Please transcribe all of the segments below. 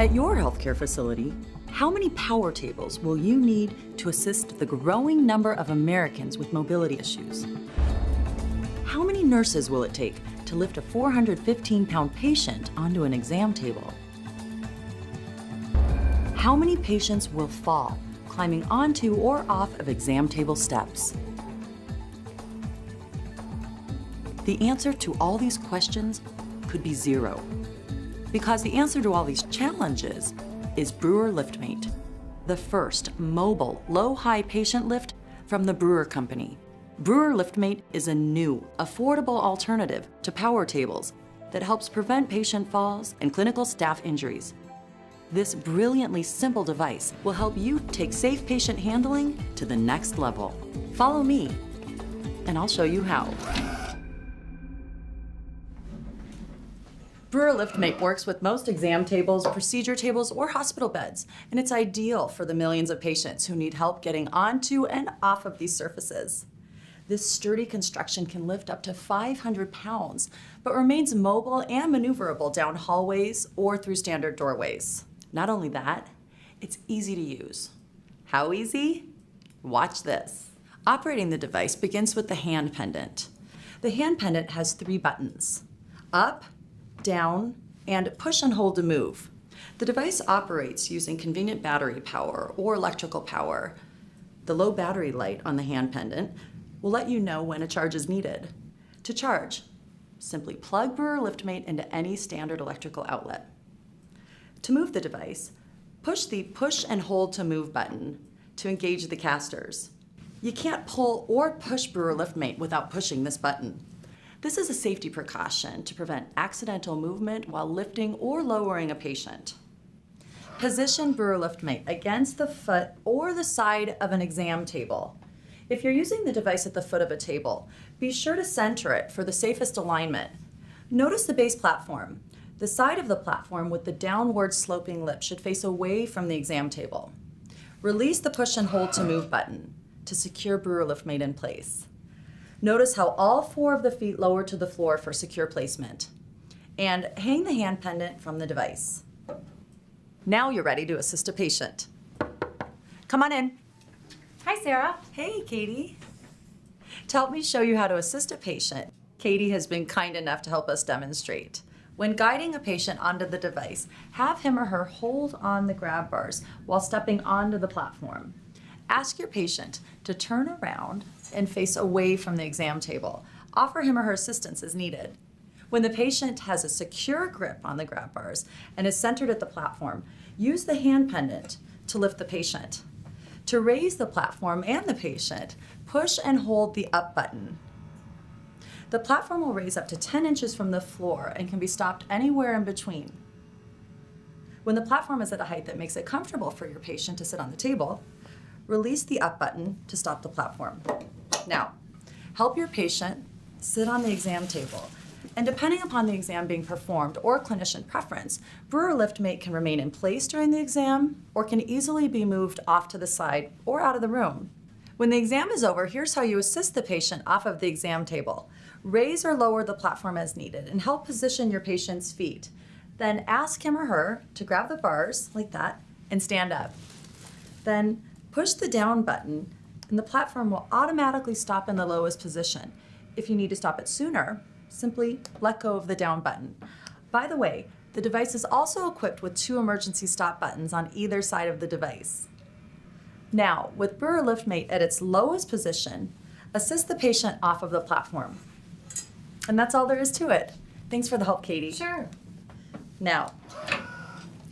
At your healthcare facility, how many power tables will you need to assist the growing number of Americans with mobility issues? How many nurses will it take to lift a 415-pound patient onto an exam table? How many patients will fall climbing onto or off of exam table steps? The answer to all these questions could be zero, because the answer to all these challenges is Brewer LiftMate, the first mobile low-high patient lift from the Brewer company. Brewer LiftMate is a new, affordable alternative to power tables that helps prevent patient falls and clinical staff injuries. This brilliantly simple device will help you take safe patient handling to the next level. Follow me, and I'll show you how. Brewer LiftMate works with most exam tables, procedure tables, or hospital beds, and it's ideal for the millions of patients who need help getting onto and off of these surfaces. This sturdy construction can lift up to 500 pounds, but remains mobile and maneuverable down hallways or through standard doorways. Not only that, it's easy to use. How easy? Watch this. Operating the device begins with the hand pendant. The hand pendant has 3 buttons: up, down, and push and hold to move. The device operates using convenient battery power or electrical power. The low battery light on the hand pendant will let you know when a charge is needed. To charge, simply plug Brewer LiftMate into any standard electrical outlet. To move the device, push the push and hold to move button to engage the casters. You can't pull or push Brewer LiftMate without pushing this button. This is a safety precaution to prevent accidental movement while lifting or lowering a patient. Position Brewer LiftMate against the foot or the side of an exam table. If you're using the device at the foot of a table, be sure to center it for the safest alignment. Notice the base platform. The side of the platform with the downward sloping lip should face away from the exam table. Release the push and hold to move button to secure Brewer LiftMate in place. Notice how all 4 of the feet lower to the floor for secure placement. And hang the hand pendant from the device. Now you're ready to assist a patient. Come on in. Hi, Sarah. Hey, Katie. To help me show you how to assist a patient, Katie has been kind enough to help us demonstrate. When guiding a patient onto the device, have him or her hold on the grab bars while stepping onto the platform. Ask your patient to turn around and face away from the exam table. Offer him or her assistance as needed. When the patient has a secure grip on the grab bars and is centered at the platform, use the hand pendant to lift the patient. To raise the platform and the patient, push and hold the up button. The platform will raise up to 10 inches from the floor and can be stopped anywhere in between. When the platform is at a height that makes it comfortable for your patient to sit on the table, release the up button to stop the platform. Now, help your patient sit on the exam table, and depending upon the exam being performed or clinician preference, Brewer LiftMate can remain in place during the exam or can easily be moved off to the side or out of the room. When the exam is over, here's how you assist the patient off of the exam table. Raise or lower the platform as needed and help position your patient's feet. Then ask him or her to grab the bars like that and stand up. Then push the down button and the platform will automatically stop in the lowest position. If you need to stop it sooner, simply let go of the down button. By the way, the device is also equipped with 2 emergency stop buttons on either side of the device. Now, with Brewer LiftMate at its lowest position, assist the patient off of the platform. And that's all there is to it. Thanks for the help, Katie. Sure. Now,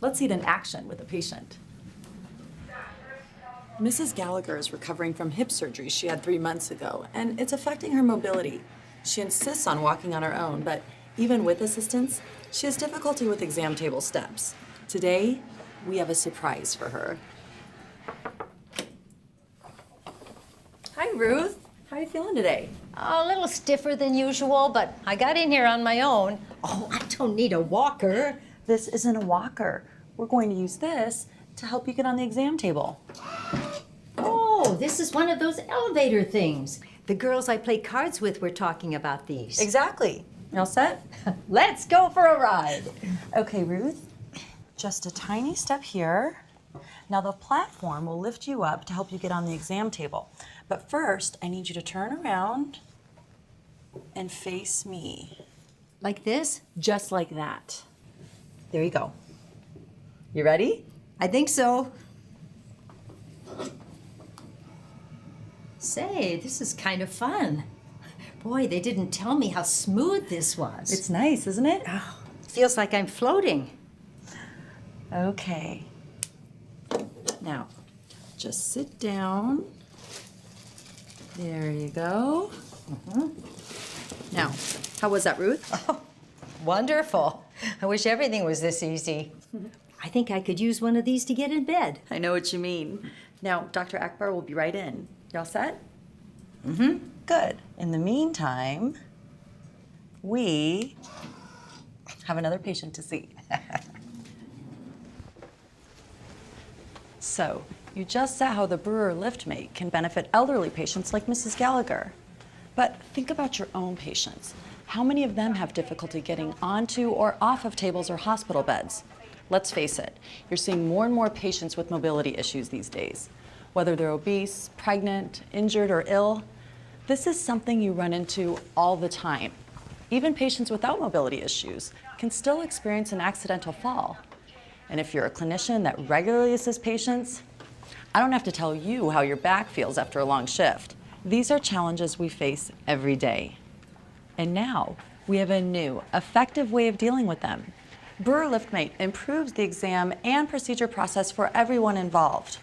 let's see it in action with the patient. Mrs. Gallagher is recovering from hip surgery she had 3 months ago, and it's affecting her mobility. She insists on walking on her own, but even with assistance, she has difficulty with exam table steps. Today, we have a surprise for her. Hi, Ruth. How are you feeling today? A little stiffer than usual, but I got in here on my own. Oh, I don't need a walker. This isn't a walker. We're going to use this to help you get on the exam table. Oh, this is one of those elevator things. The girls I play cards with were talking about these. Exactly. You all set? Let's go for a ride. Okay, Ruth. Just a tiny step here. Now the platform will lift you up to help you get on the exam table. But first, I need you to turn around and face me. Like this? Just like that. There you go. You ready? I think so. Say, this is kind of fun. Boy, they didn't tell me how smooth this was. It's nice, isn't it? Oh, feels like I'm floating. Okay. Now, just sit down. There you go. Now, how was that, Ruth? Oh, wonderful. I wish everything was this easy. I think I could use one of these to get in bed. I know what you mean. Now, Dr. Akbar will be right in. Y'all set? Good. In the meantime, we have another patient to see. So, you just saw how the Brewer LiftMate can benefit elderly patients like Mrs. Gallagher. But think about your own patients. How many of them have difficulty getting onto or off of tables or hospital beds? Let's face it, you're seeing more and more patients with mobility issues these days. Whether they're obese, pregnant, injured, or ill, this is something you run into all the time. Even patients without mobility issues can still experience an accidental fall. And if you're a clinician that regularly assists patients, I don't have to tell you how your back feels after a long shift. These are challenges we face every day. And now, we have a new, effective way of dealing with them. Brewer LiftMate improves the exam and procedure process for everyone involved.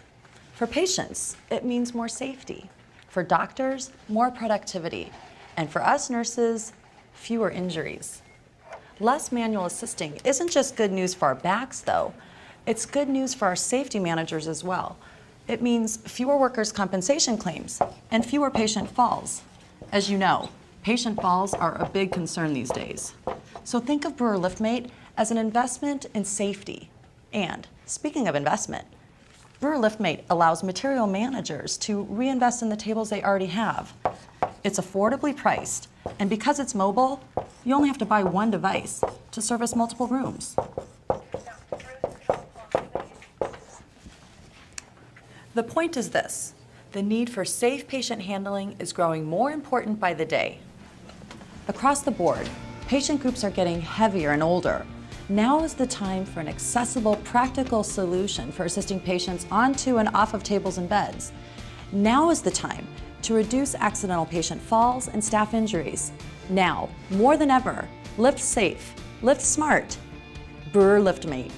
For patients, it means more safety. For doctors, more productivity. And for us nurses, fewer injuries. Less manual assisting isn't just good news for our backs, though. It's good news for our safety managers as well. It means fewer workers' compensation claims and fewer patient falls. As you know, patient falls are a big concern these days. So think of Brewer LiftMate as an investment in safety. And speaking of investment, Brewer LiftMate allows material managers to reinvest in the tables they already have. It's affordably priced, and because it's mobile, you only have to buy one device to service multiple rooms. The point is this: the need for safe patient handling is growing more important by the day. Across the board, patient groups are getting heavier and older. Now is the time for an accessible, practical solution for assisting patients onto and off of tables and beds. Now is the time to reduce accidental patient falls and staff injuries. Now, more than ever, lift safe, lift smart. Brewer LiftMate.